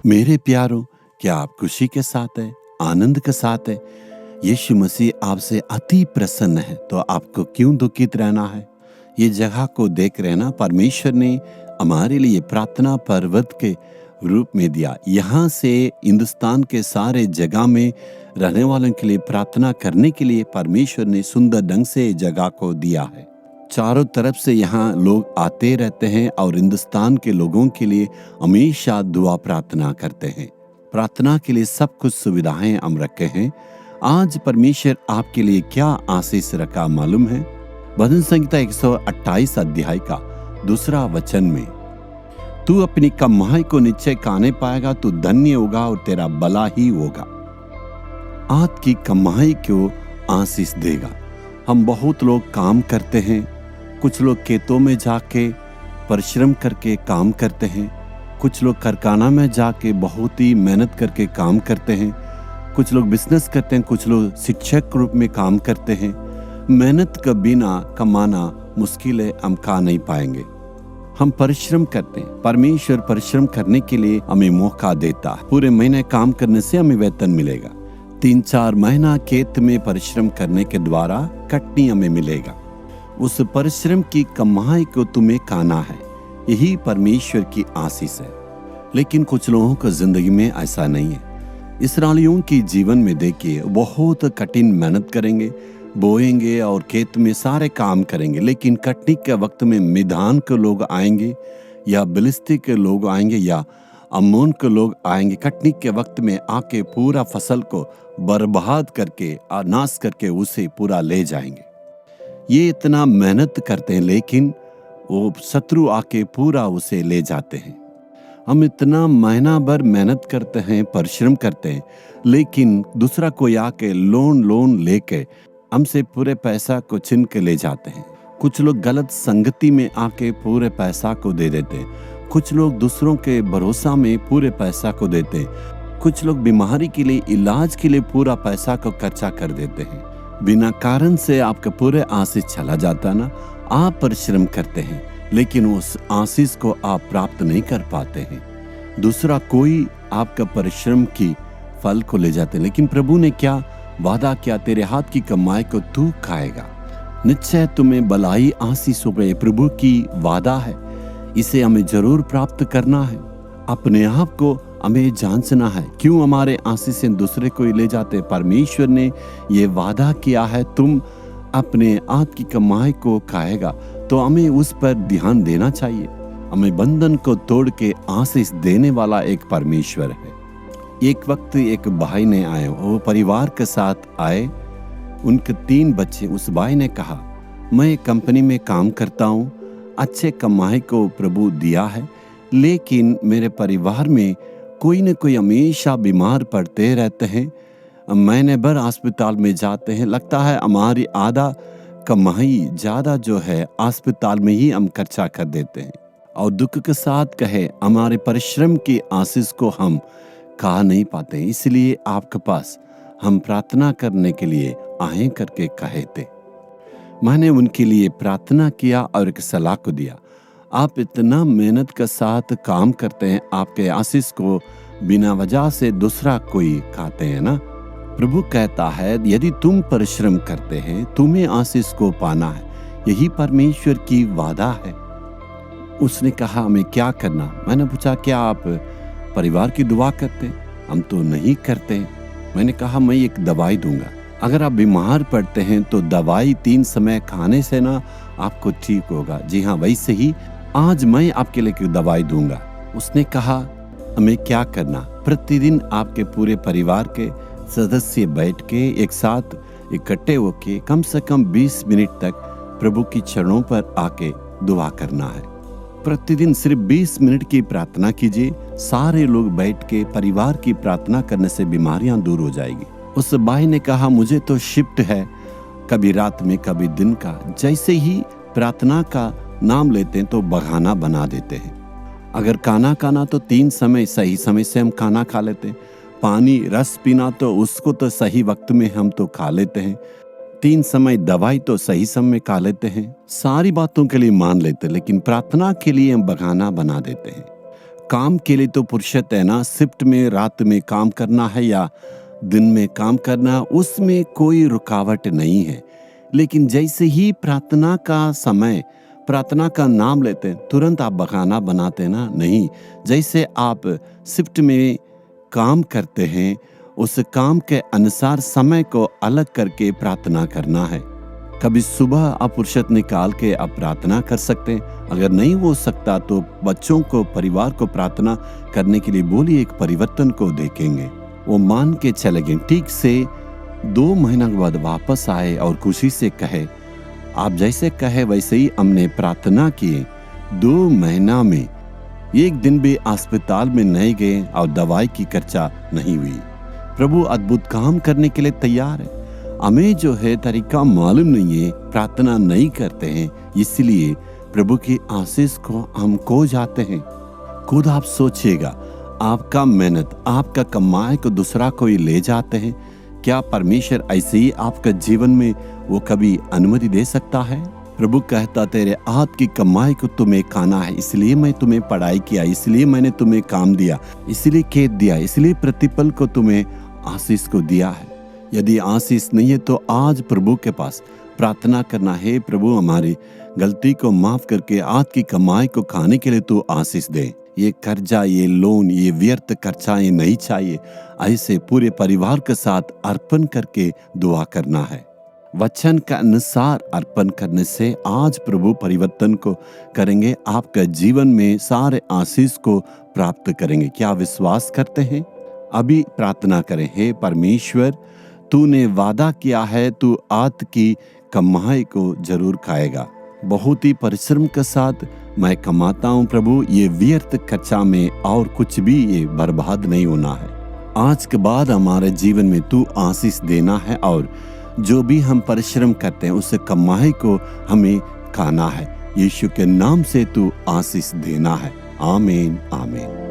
मेरे प्यारों, क्या आप खुशी के साथ हैं, आनंद के साथ हैं? यीशु मसीह आपसे अति प्रसन्न है, तो आपको क्यों दुखित रहना है? ये जगह को देख रहना परमेश्वर ने हमारे लिए प्रार्थना पर्वत के रूप में दिया। यहाँ से हिंदुस्तान के सारे जगह में रहने वालों के लिए प्रार्थना करने के लिए परमेश्वर ने सुंदर ढंग से जगह को दिया है। चारों तरफ से यहाँ लोग आते रहते हैं और हिंदुस्तान के लोगों के लिए हमेशा दुआ प्रार्थना करते हैं। प्रार्थना के लिए सब कुछ सुविधाएं हम रखे हैं। आज परमेश्वर आपके लिए क्या आशीष रखा मालूम है? भजन संहिता 128 अध्याय का 2 वचन में, तू अपनी कमाई को निश्चय खाने पाएगा, तू धन्य होगा और तेरा भला ही होगा। आज की कमाई को आशीष देगा। हम बहुत लोग काम करते हैं, कुछ लोग खेतों में जाके परिश्रम करके काम करते हैं, कुछ लोग कारखाना में जाके बहुत ही मेहनत करके काम करते हैं, कुछ लोग बिजनेस करते हैं, कुछ लोग शिक्षक रूप में काम करते हैं। मेहनत के बिना कमाना मुश्किल है, हम खा नहीं पाएंगे। हम परिश्रम करते हैं, परमेश्वर परिश्रम करने के लिए हमें मौका देता है। पूरे महीने काम करने से हमें वेतन मिलेगा। 3-4 महीना खेत में परिश्रम करने के द्वारा कटनी हमें मिलेगा। उस परिश्रम की कमाई को तुम्हें खाना है, यही परमेश्वर की आशीष है। लेकिन कुछ लोगों को जिंदगी में ऐसा नहीं है। इस्राएलियों की जीवन में देखिए, बहुत कठिन मेहनत करेंगे, बोएंगे और खेत में सारे काम करेंगे, लेकिन कटनी के वक्त में मिधान के लोग आएंगे या बिलिस्ती के लोग आएंगे या अम्मोन के लोग आएंगे। कटनी के वक्त में आके पूरा फसल को बर्बाद करके और नाश करके उसे पूरा ले जाएंगे। ये इतना मेहनत करते हैं, लेकिन वो शत्रु आके पूरा उसे ले जाते हैं। हम इतना महीना भर मेहनत करते हैं, परिश्रम करते हैं, लेकिन दूसरा कोई आके लोन लेके हमसे पूरे पैसा को छीन के ले जाते हैं। कुछ लोग गलत संगति में आके पूरे पैसा को दे देते हैं। कुछ लोग दूसरों के भरोसा में पूरे पैसा को देते हैं। कुछ लोग बीमारी के लिए, इलाज के लिए पूरा पैसा को खर्चा कर देते हैं। बिना कारण से आपका पूरे आशीष चला जाता ना। आप परिश्रम करते हैं, लेकिन उस आशीष को आप प्राप्त नहीं कर पाते हैं। दूसरा कोई आपका परिश्रम की फल को ले जाते हैं। लेकिन प्रभु ने क्या वादा किया? तेरे हाथ की कमाई को तू खाएगा, निश्चय तुम्हें भलाई आशीष होगी। प्रभु की वादा है, इसे हमें जरूर प्राप्त करना है। अपने आप को हमें जांचना है, क्यों हमारे आशीष से दूसरे को ले जाते। परमेश्वर ने ये वादा किया है, तुम अपने हाथ की कमाई को खाएगा, तो हमें उस पर ध्यान देना चाहिए। हमें बंधन को तोड़ के आशीष देने वाला एक परमेश्वर है। एक वक्त एक भाई ने आए, वो परिवार के साथ आए, उनके 3 बच्चे। उस भाई ने कहा, मैं एक कंपनी में काम करता हूँ, अच्छे कमाई को प्रभु दिया है, लेकिन मेरे परिवार में कोई न कोई हमेशा बीमार पड़ते रहते हैं। महीने भर अस्पताल में जाते हैं। लगता है हमारी आधा कमाई ज़्यादा जो है अस्पताल में ही हम खर्चा कर देते हैं। और दुख के साथ कहे, हमारे परिश्रम की आशीष को हम खा नहीं पाते। इसलिए आपके पास हम प्रार्थना करने के लिए आए करके कहे थे। मैंने उनके लिए प्रार्थना किया और एक सलाह को दिया। आप इतना मेहनत के साथ काम करते हैं, आपके आशीष को बिना वजह से दूसरा कोई खाते हैं ना। प्रभु कहता है, यदि तुम परिश्रम करते हैं, तुम्हें आशीष को पाना है। यही परमेश्वर की वादा है। उसने कहा, हमें क्या करना? मैंने पूछा, क्या आप परिवार की दुआ करते? हम तो नहीं करते। मैंने कहा, मैं एक दवाई दूंगा। अगर आप बीमार पड़ते हैं तो दवाई 3 समय खाने से ना आपको ठीक होगा। जी हाँ, वैसे ही आज मैं आपके लिए एक दवाई दूंगा। उसने कहा, हमें क्या करना? प्रतिदिन आपके पूरे परिवार के सदस्य बैठ के एक साथ इकट्ठे होके कम से कम 20 मिनट तक प्रभु की चरणों पर आके दुआ करना है। प्रतिदिन सिर्फ 20 मिनट की प्रार्थना कीजिए। सारे लोग बैठ के परिवार की प्रार्थना करने से बीमारियां दूर हो जाएगी। उस भाई ने कहा, मुझे तो शिफ्ट है, कभी रात में कभी दिन का। जैसे ही प्रार्थना का नाम लेते हैं तो बहाना बना देते हैं। अगर खाना तो 3 समय सही समय से हम खाना खा लेते हैं। पानी रस पीना तो उसको तो सही वक्त में हम तो खा लेते हैं। 3 समय दवाई तो सही समय खा लेते हैं। सारी बातों के लिए मान लेते हैं, लेकिन प्रार्थना के लिए हम बहाना बना देते हैं। काम के लिए तो फुर्सत है ना, शिफ्ट में रात में काम करना है या दिन में काम करना, उसमें कोई रुकावट नहीं है। लेकिन जैसे ही प्रार्थना का समय, प्रार्थना का नाम लेते हैं, तुरंत आप बहाना बनाते ना, नहीं। जैसे आप शिफ्ट में काम करते हैं, उस काम के अनुसार समय को अलग करके प्रार्थना करना है। कभी सुबह आप फुर्सत निकाल के आप प्रार्थना कर सकते हैं। अगर नहीं हो सकता तो बच्चों को, परिवार को प्रार्थना करने के लिए बोलिए, एक परिवर्तन को देखेंगे। वो मान के चले गए। ठीक से 2 महीना के बाद वापस आए और खुशी से कहे, आप जैसे कहे वैसे ही हमने प्रार्थना किए। 2 महीना में एक दिन भी अस्पताल में नहीं गए और दवाई की खर्चा नहीं हुई। प्रभु अद्भुत काम करने के लिए तैयार है। हमें जो है तरीका मालूम नहीं है, प्रार्थना नहीं करते हैं, इसलिए प्रभु की आशीष को हम खो जाते हैं। खुद आप सोचिएगा, आपका मेहनत, आपका कमाई को दूसरा कोई ले जाते हैं। क्या परमेश्वर ऐसे ही आपका जीवन में वो कभी अनुमति दे सकता है? प्रभु कहता, तेरे हाथ की कमाई को तुम्हें खाना है, इसलिए मैं तुम्हें पढ़ाई किया, इसलिए मैंने तुम्हें काम दिया, इसलिए खेत दिया, इसलिए प्रतिफल को तुम्हें आशीष को दिया है। यदि आशीष नहीं है तो आज प्रभु के पास प्रार्थना करना है, प्रभु हमारी गलती को माफ करके हाथ की कमाई को खाने के लिए तू आशीष दे। ये कर्जा, ये लोन, ये व्यर्थ खर्चाएं नहीं चाहिए। ऐसे पूरे परिवार के साथ अर्पण करके दुआ करना है। वचन का अनुसार अर्पण करने से आज प्रभु परिवर्तन को करेंगे, आपका जीवन में सारे आशीष को प्राप्त करेंगे। क्या विश्वास करते हैं? अभी प्रार्थना करें, हे परमेश्वर, तूने वादा किया है, तू हाथ की कमाई को जरूर खाएगा। बहुत ही परिश्रम के साथ मैं कमाता हूँ प्रभु, ये व्यर्थ खर्चा में और कुछ भी ये बर्बाद नहीं होना है। आज के बाद हमारे जीवन में तू आशीष देना है और जो भी हम परिश्रम करते हैं उस कमाई को हमें खाना है। यीशु के नाम से तू आशीष देना है। आमीन, आमीन।